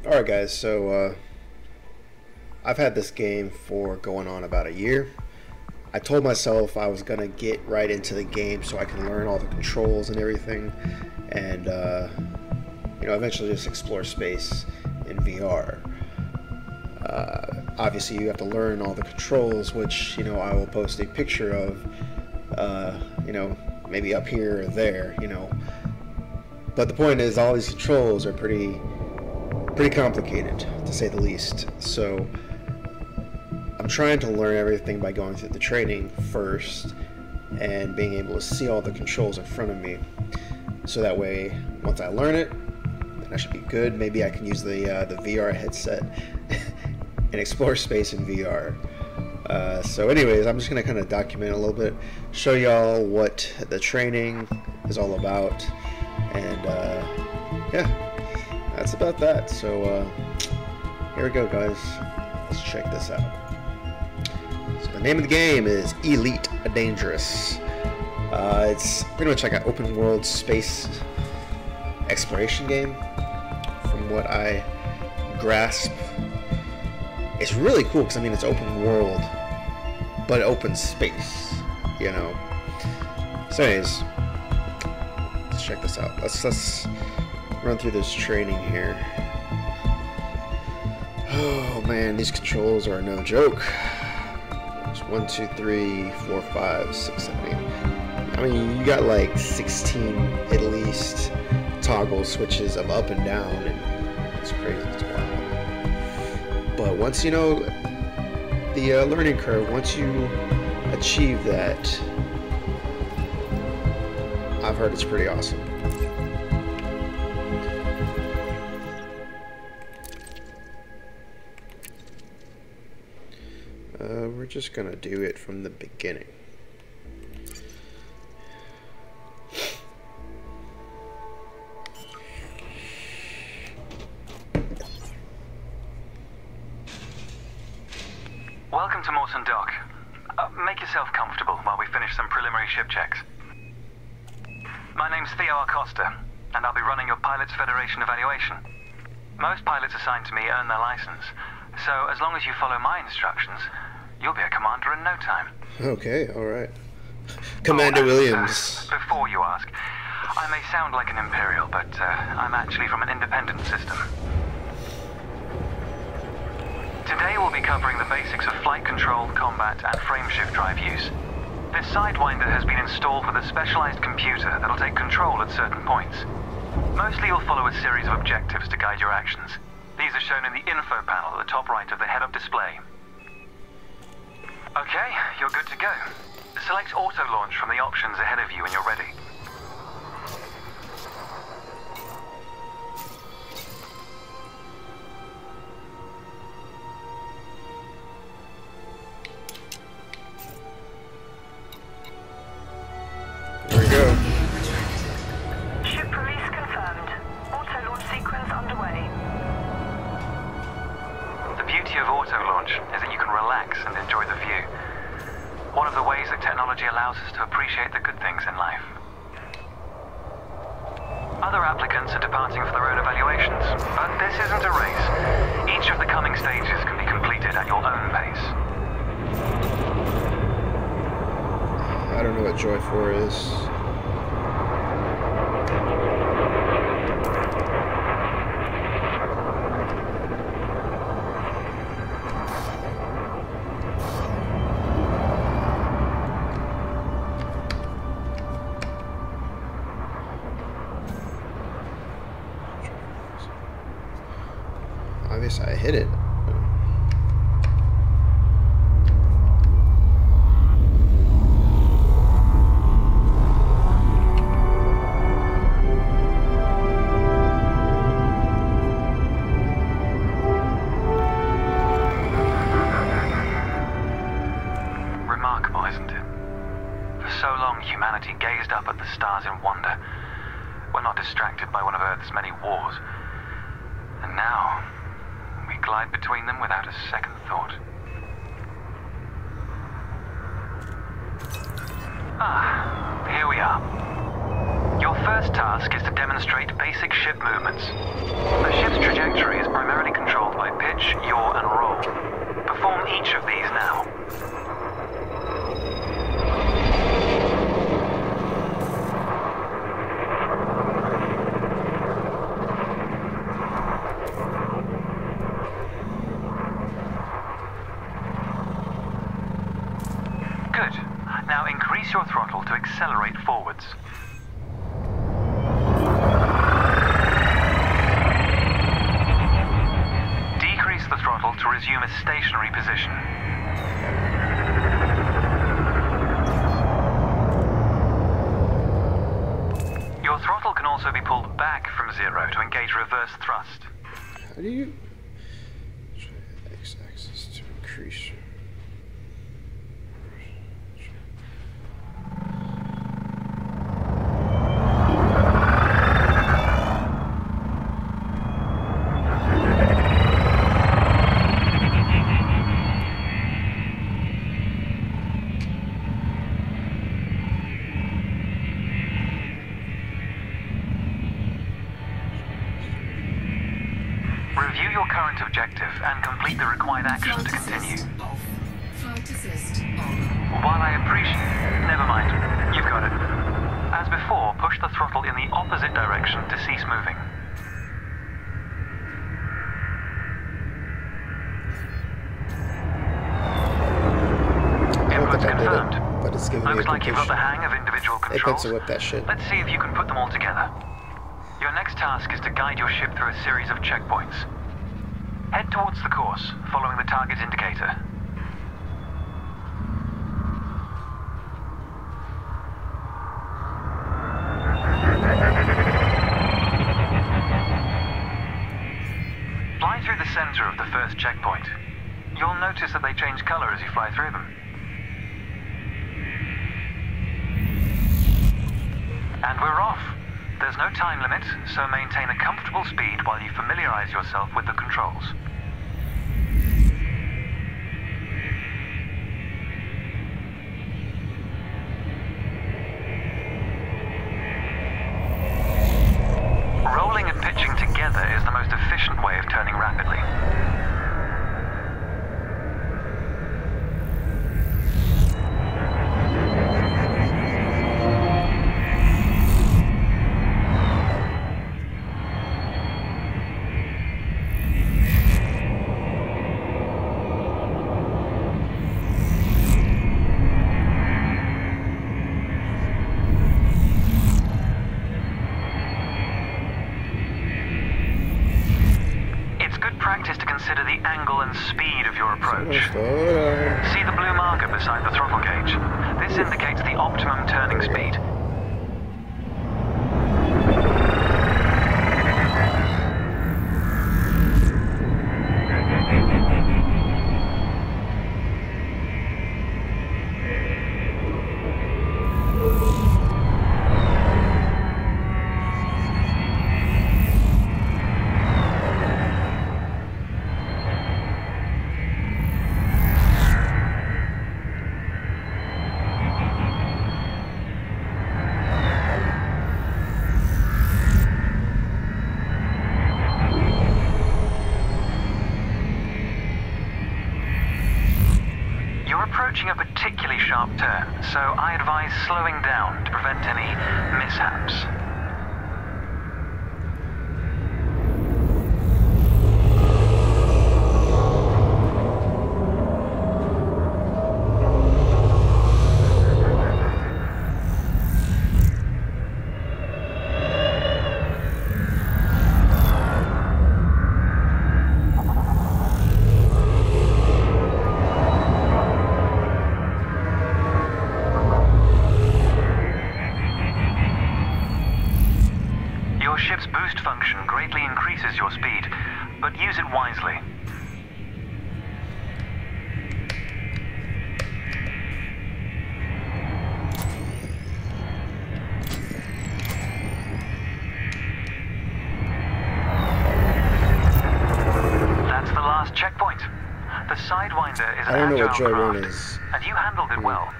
Alright guys, so I've had this game for going on about a year. I told myself I was gonna get right into the game so I can learn all the controls and everything, and eventually just explore space in VR. Obviously you have to learn all the controls, which I will post a picture of, maybe up here or there, but the point is all these controls are pretty complicated, to say the least. So I'm trying to learn everything by going through the training first and being able to see all the controls in front of me, so that way once I learn it, then I should be good. Maybe I can use the VR headset and explore space in VR. So anyways, I'm just going to kind of document a little bit, show y'all what the training is all about, and yeah, that's about that. So here we go, guys. Let's check this out. So the name of the game is Elite Dangerous. It's pretty much like an open world space exploration game, from what I grasp. It's really cool because it's open world, but open space, So anyways, let's check this out. Let's run through this training here. Oh man, these controls are no joke. There's 1, 2, 3, 4, 5, 6, 7, 8. You got like 16 at least toggle switches of up and down, and it's crazy. It's wild. But once you know the learning curve, once you achieve that, I've heard it's pretty awesome. We're just gonna do it from the beginning. Welcome to Morton Dock. Make yourself comfortable while we finish some preliminary ship checks. My name's Theo Acosta, and I'll be running your Pilots Federation evaluation. Most pilots assigned to me earn their license, so as long as you follow my instructions, you'll be a commander in no time. Okay, alright. Commander Williams. Before you ask, I may sound like an Imperial, but I'm actually from an independent system. Today we'll be covering the basics of flight control, combat, and frameshift drive use. This Sidewinder has been installed with a specialized computer that'll take control at certain points. Mostly you'll follow a series of objectives to guide your actions. These are shown in the info panel at the top right of the head-up display. Okay, you're good to go. Select auto launch from the options ahead of you when you're ready. Here we go. Ship release confirmed. Auto launch sequence underway. The beauty of auto launch is that you can relax and enjoy the view. One of the ways that technology allows us to appreciate the good things in life. Other applicants are departing for their own evaluations, but this isn't a race. Each of the coming stages can be completed at your own pace. I don't know what Joy 4 is. Obviously I hit it. Remarkable, isn't it? For so long, humanity gazed up at the stars in wonder. We're not distracted by one of Earth's many wars. And now, we glide between them without a second thought. Ah, here we are. Your first task is to demonstrate basic ship movements. The ship's trajectory is primarily controlled by pitch, yaw, and roll. Perform each of these now. Good. Now increase your throttle to accelerate forwards. Decrease the throttle to resume a stationary position. Your throttle can also be pulled back from 0 to engage reverse thrust. How do you... X-axis to increase... Review your current objective and complete the required actions to continue. Flight assist on. While I appreciate... Never mind. You've got it. As before, push the throttle in the opposite direction to cease moving. I don't think I did Confirmed. it, but it's giving me a Looks like you've got the completion. hang of individual Hey, controls. pencil whip that shit. Let's see if you can put them all together. Your next task is to guide your ship through a series of checkpoints. Head towards the course, following the target indicator. Fly through the center of the first checkpoint. You'll notice that they change color as you fly through them. And we're off. There's no time limit, so maintain a comfortable speed while you familiarize yourself with the controls. Rolling and pitching together is the most efficient way of turning rapidly. Practice to consider the angle and speed of your approach. See the blue marker beside the throttle gauge? This indicates the optimum turning speed. Approaching a particularly sharp turn, so I advise slowing down to prevent any mishaps. Your ship's boost function greatly increases your speed, but use it wisely. That's the last checkpoint. The Sidewinder is an I don't know what agile Joy 1 craft, is. and you handled it well.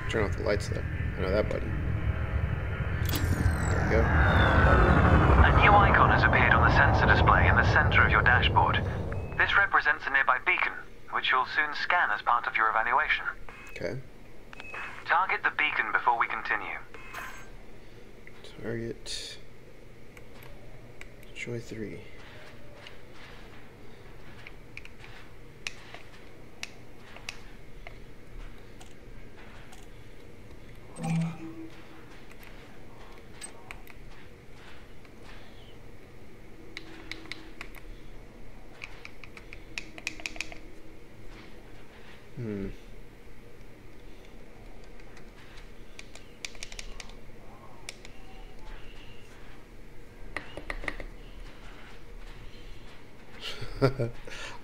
Turn off the lights though. I know that button. go. A new icon has appeared on the sensor display in the center of your dashboard. This represents a nearby beacon, which you'll soon scan as part of your evaluation. Okay. Target the beacon before we continue. Target. Joy 3.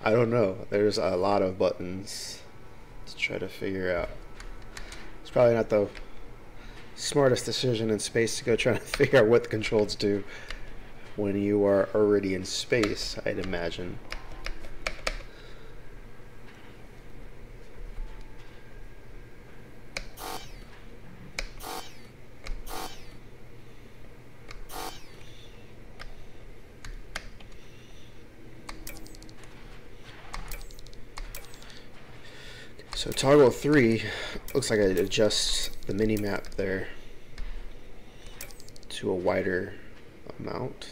I don't know. There's a lot of buttons to try to figure out. It's probably not the smartest decision in space to go try to figure out what the controls do when you are already in space, I'd imagine. So toggle 3 looks like it adjusts the mini map there to a wider amount.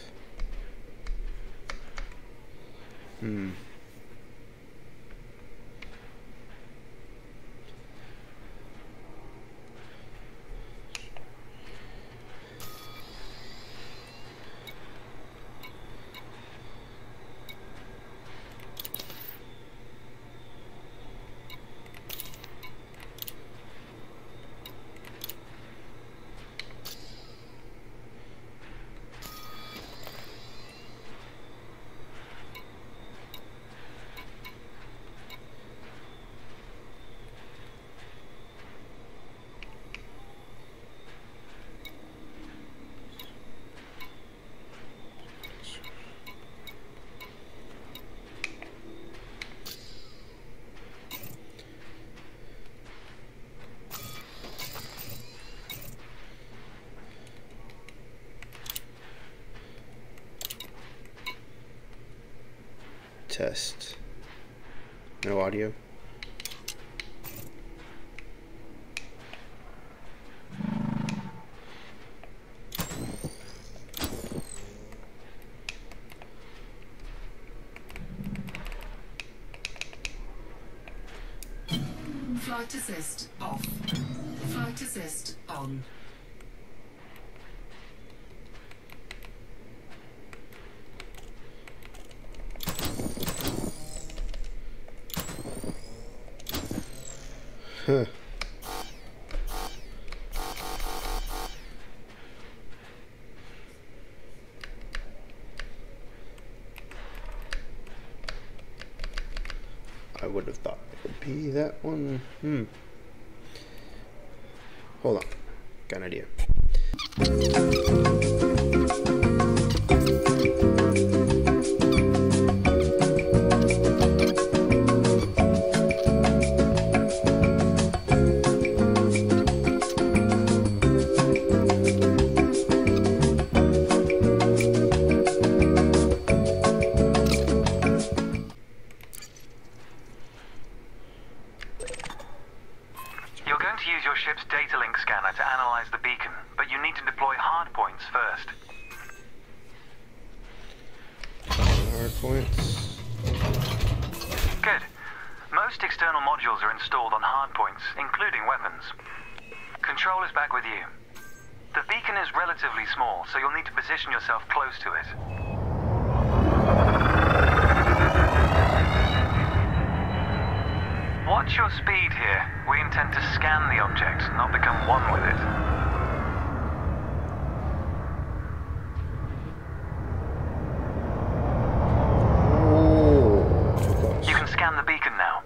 Test. No audio. Flight assist off. Flight assist on. Huh. I would have thought it would be that one. Hold on. Got an idea. You're going to use your ship's data link scanner to analyze the beacon, but you need to deploy hardpoints first. Hard points. Good. Most external modules are installed on hardpoints, including weapons. Control is back with you. The beacon is relatively small, so you'll need to position yourself close to it. Watch your speed here. We intend to scan the object, not become one with it. You can scan the beacon now.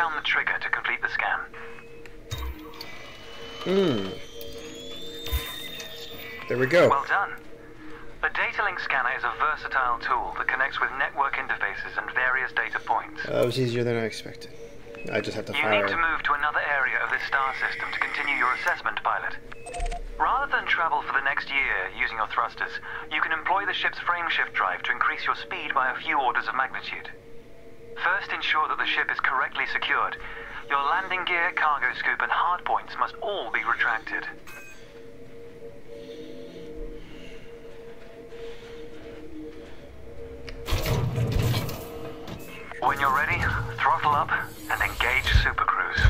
down the trigger to complete the scan. There we go. Well done. The data link scanner is a versatile tool that connects with network interfaces and various data points. That was easier than I expected. I just have to You fire. need to move to another area of this star system to continue your assessment, pilot. Rather than travel for the next year using your thrusters, you can employ the ship's frameshift drive to increase your speed by a few orders of magnitude. First, ensure that the ship is correctly secured. Your landing gear, cargo scoop, and hardpoints must all be retracted. When you're ready, throttle up and engage Super Cruise.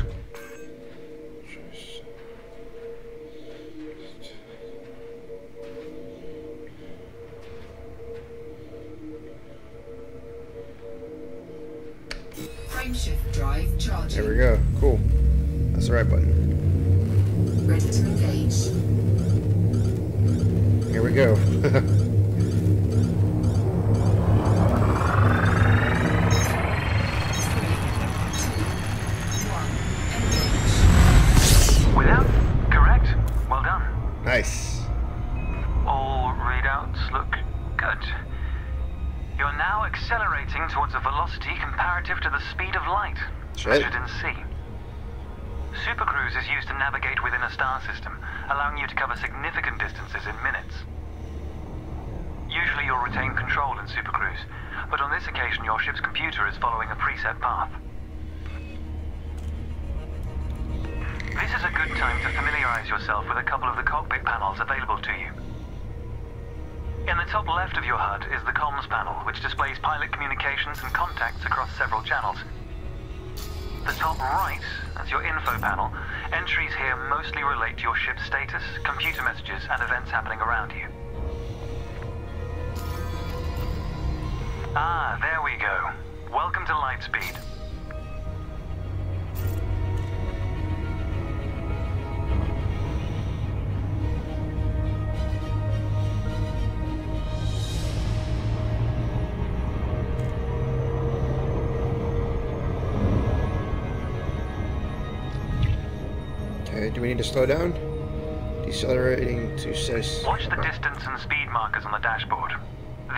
Frameshift drive charging. There we go. Cool. That's the right button. Ready to engage. Here we go. Without? Correct. Well done. Nice. All readouts look good. You're now accelerating towards a velocity comparative to the speed of light, Shit. measured in C. Supercruise is used to navigate within a star system, allowing you to cover significant distances in minutes. Usually you'll retain control in Supercruise, but on this occasion your ship's computer is following a preset path. This is a good time to familiarize yourself with a couple of the cockpit panels available to you. In the top left of your HUD is the comms panel, which displays pilot communications and contacts across several channels. The top right, that's your info panel. Entries here mostly relate to your ship's status, computer messages, and events happening around you. Ah, there we go. Welcome to Lightspeed. Okay, do we need to slow down? Decelerating to 6. Watch the distance and speed markers on the dashboard.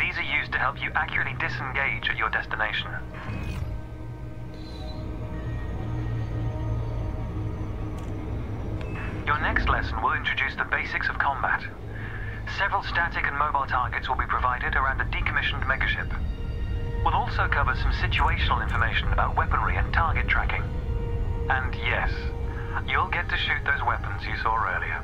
These are used to help you accurately disengage at your destination. Your next lesson will introduce the basics of combat. Several static and mobile targets will be provided around a decommissioned megaship. We'll also cover some situational information about weaponry and target tracking. And yes, you'll get to shoot those weapons you saw earlier.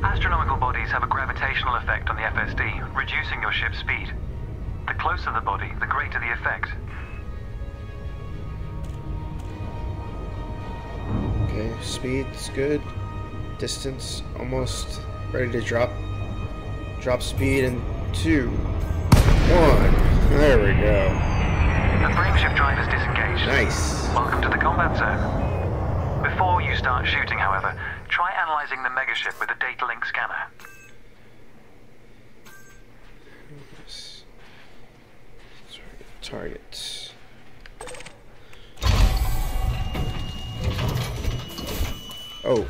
Astronomical bodies have a gravitational effect on the FSD, reducing your ship's speed. The closer the body, the greater the effect. Okay, speed's good. Distance almost ready to drop. Drop speed in 2, 1. There we go. The frameshift drive is disengaged. Nice. Welcome to the combat zone. Before you start shooting, however, try analyzing the megaship with a data link scanner. Targets. Oh.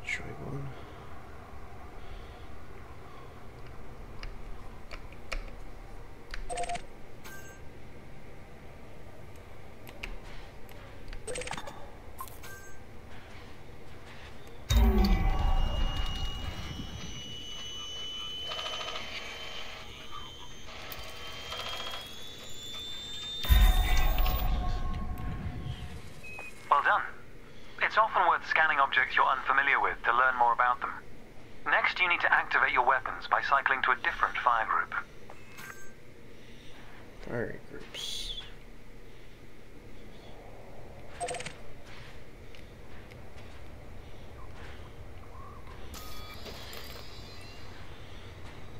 Try one. Well done. It's often worth scanning objects you're unfamiliar with to learn more about them. Next, you need to activate your weapons by cycling to a different fire group. Firing groups.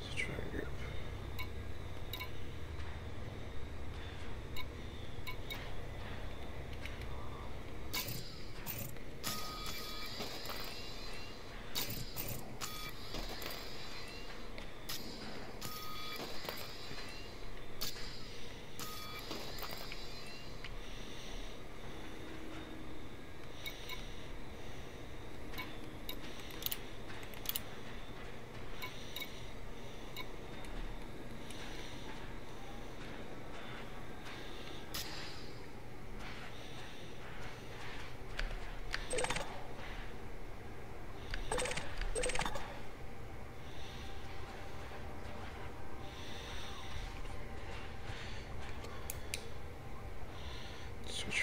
Let's try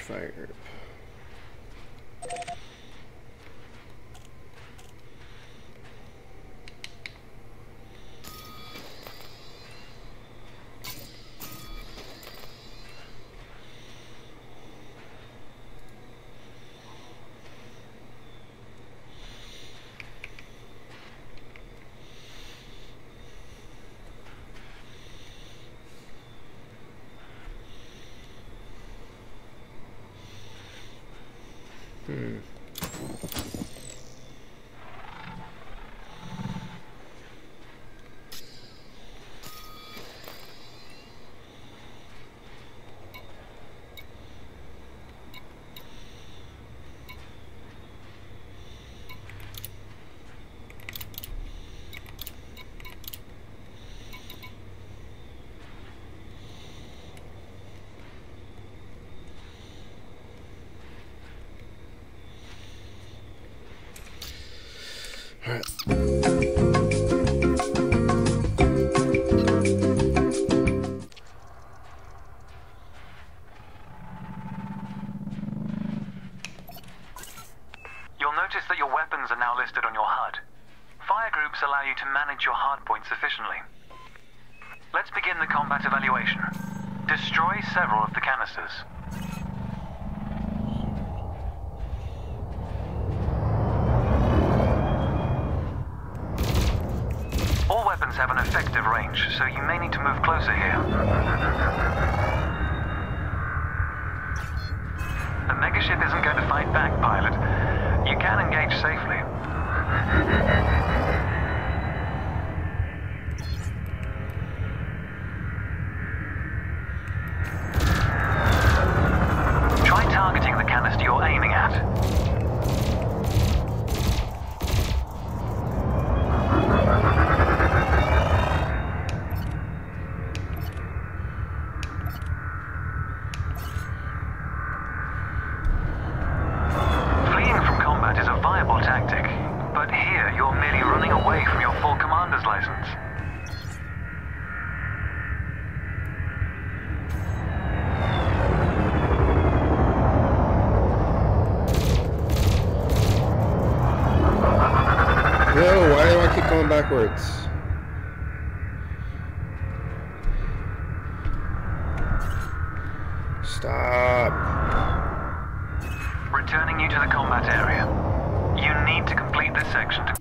fire group. You'll notice that your weapons are now listed on your HUD. Fire groups allow you to manage your hardpoints efficiently. Let's begin the combat evaluation. Destroy several of the canisters. All weapons have an effective range, so you may need to move closer here. The megaship isn't going to fight back, pilot. You can engage safely. Try targeting the canister you're aiming at. Fleeing from combat is a viable tactic, but here you're merely running away from your full commander's license. Whoa, why do I keep going backwards? Stop. Returning you to the combat area. You need to complete this section to...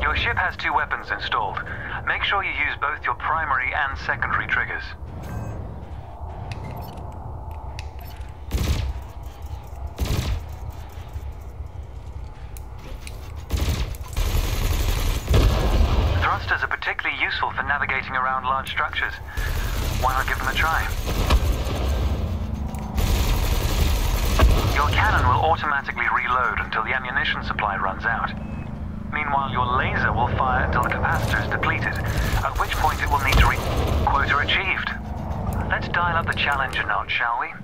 Your ship has 2 weapons installed. Make sure you use both your primary and secondary triggers. Thrusters are particularly useful for navigating around large structures. Why not give them a try? Your cannon will automatically reload until the ammunition supply runs out. Meanwhile, your laser will fire until the capacitor is depleted, at which point it will need to quota achieved. Let's dial up the challenge a notch, shall we? An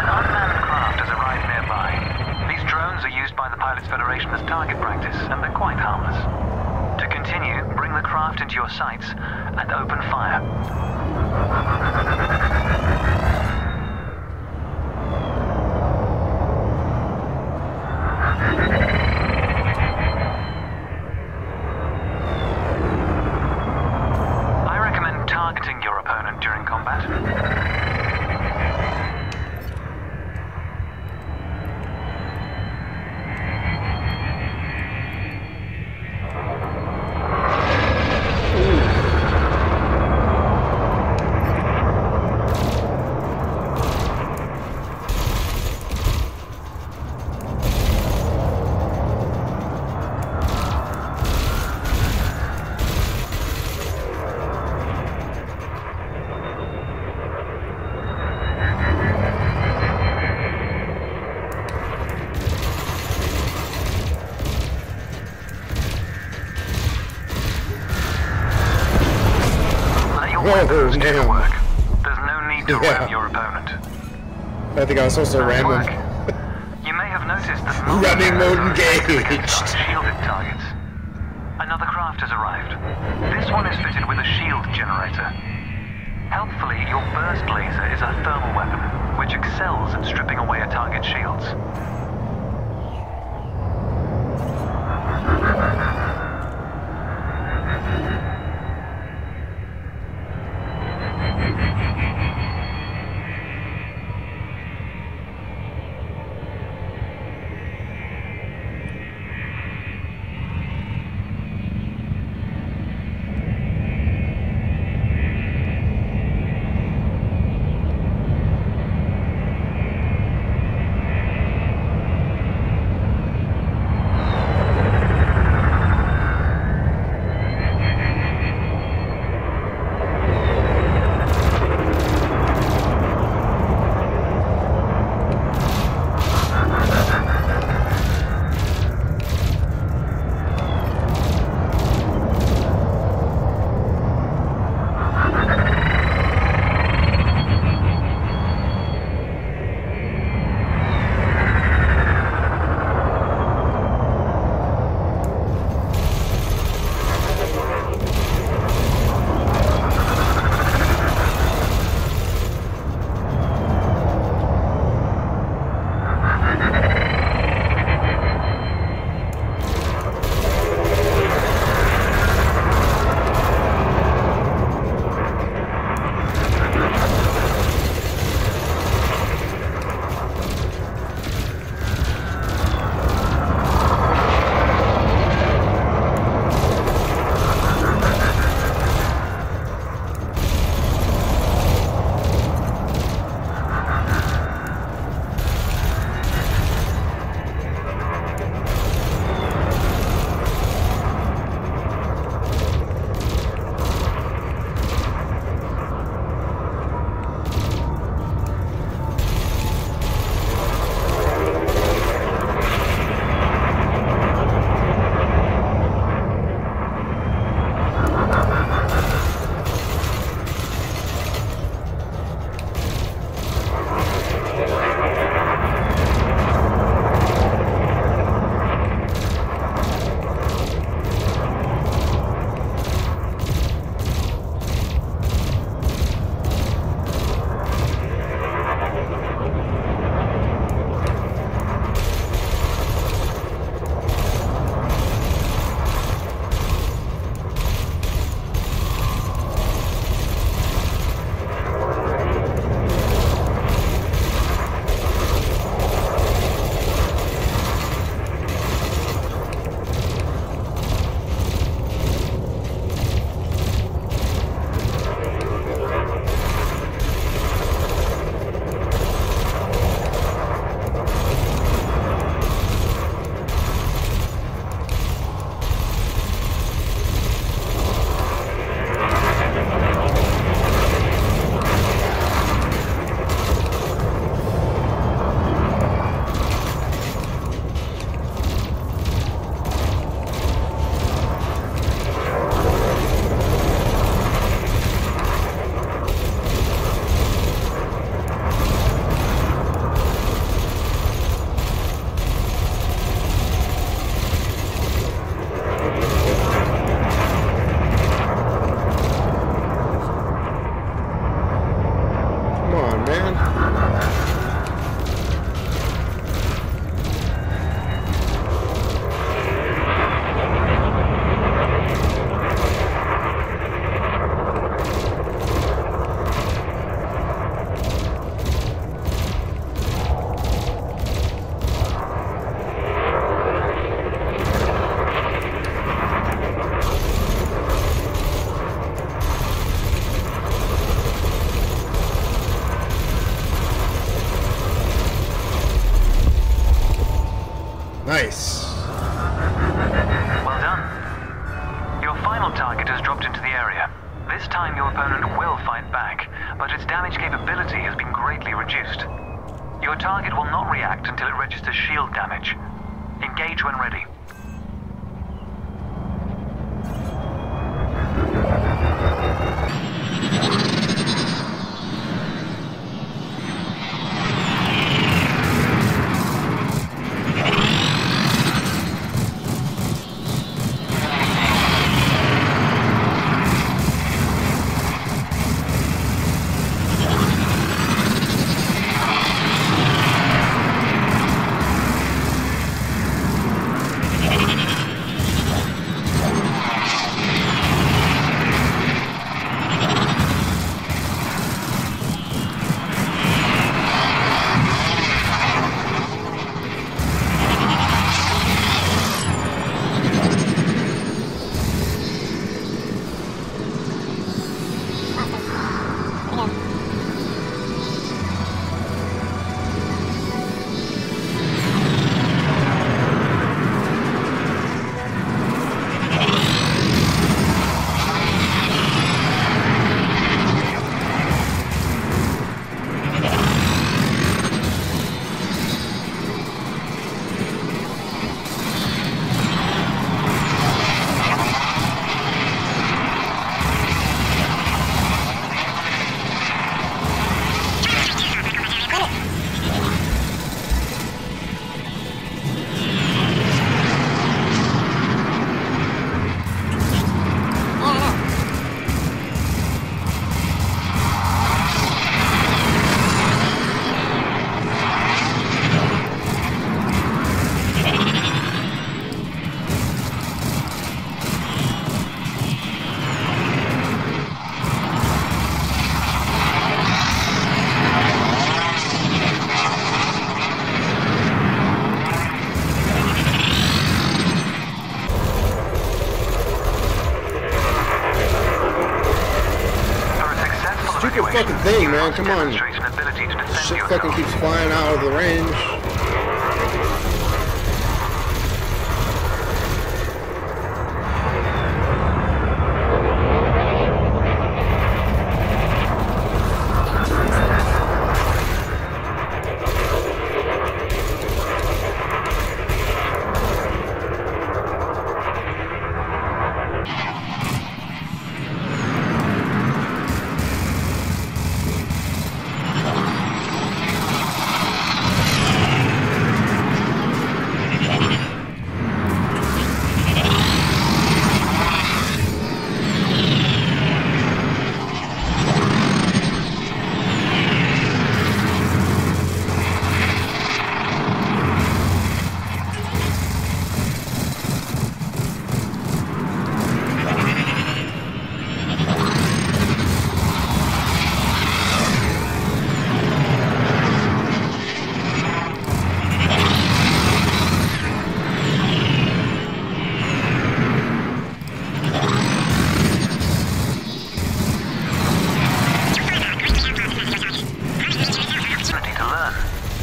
unmanned craft has arrived nearby. These drones are used by the Pilots Federation as target practice, and they're quite harmless. To continue, bring the craft into your sights and open fire. I recommend targeting your opponent during combat. was due damn. for work. There's no need to Yeah. ram your opponent. I think I was supposed to Nice ram work. him. You may have noticed that Running mode against engaged. shielded targets. Another craft has arrived. This one is fitted with a shield generator. Helpfully, your burst laser is a thermal weapon, which excels at stripping away a target's shields. Nice. Well done. Your final target has dropped into the area. This time your opponent will fight back, but its damage capability has been greatly reduced. Your target will not react until it registers shield damage. Engage when ready. thing, man. Come on. Demonstrate an ability to defend Shit yourself. fucking keeps flying out of the range.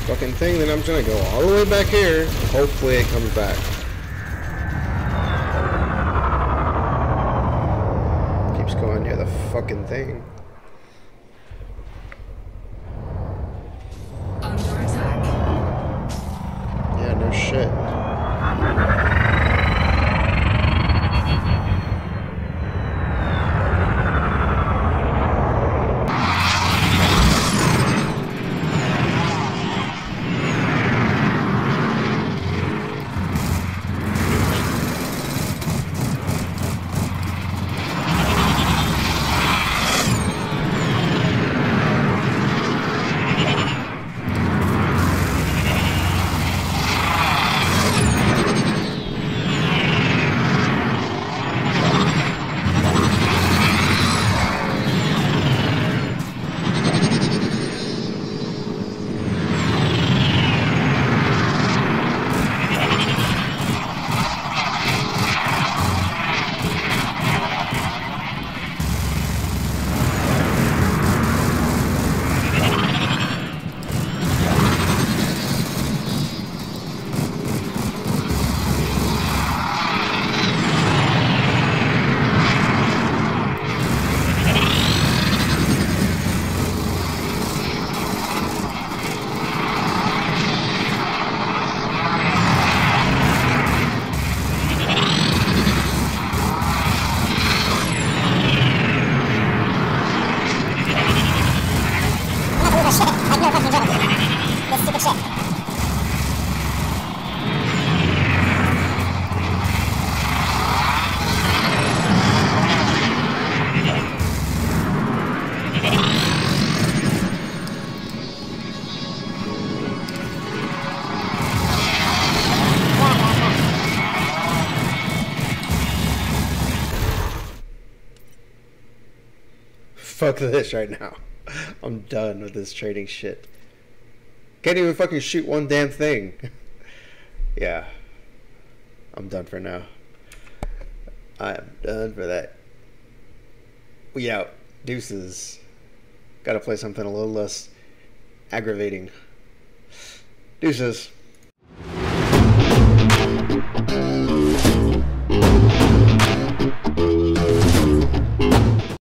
Fucking thing, then I'm gonna go all the way back here. Hopefully it comes back. Keeps going near the fucking thing. Under attack. Yeah, no shit. Fuck this right now. I'm done with this trading shit. Can't even fucking shoot one damn thing. Yeah. I'm done for now. I am done for that. We out. Deuces. Gotta play something a little less aggravating. Deuces.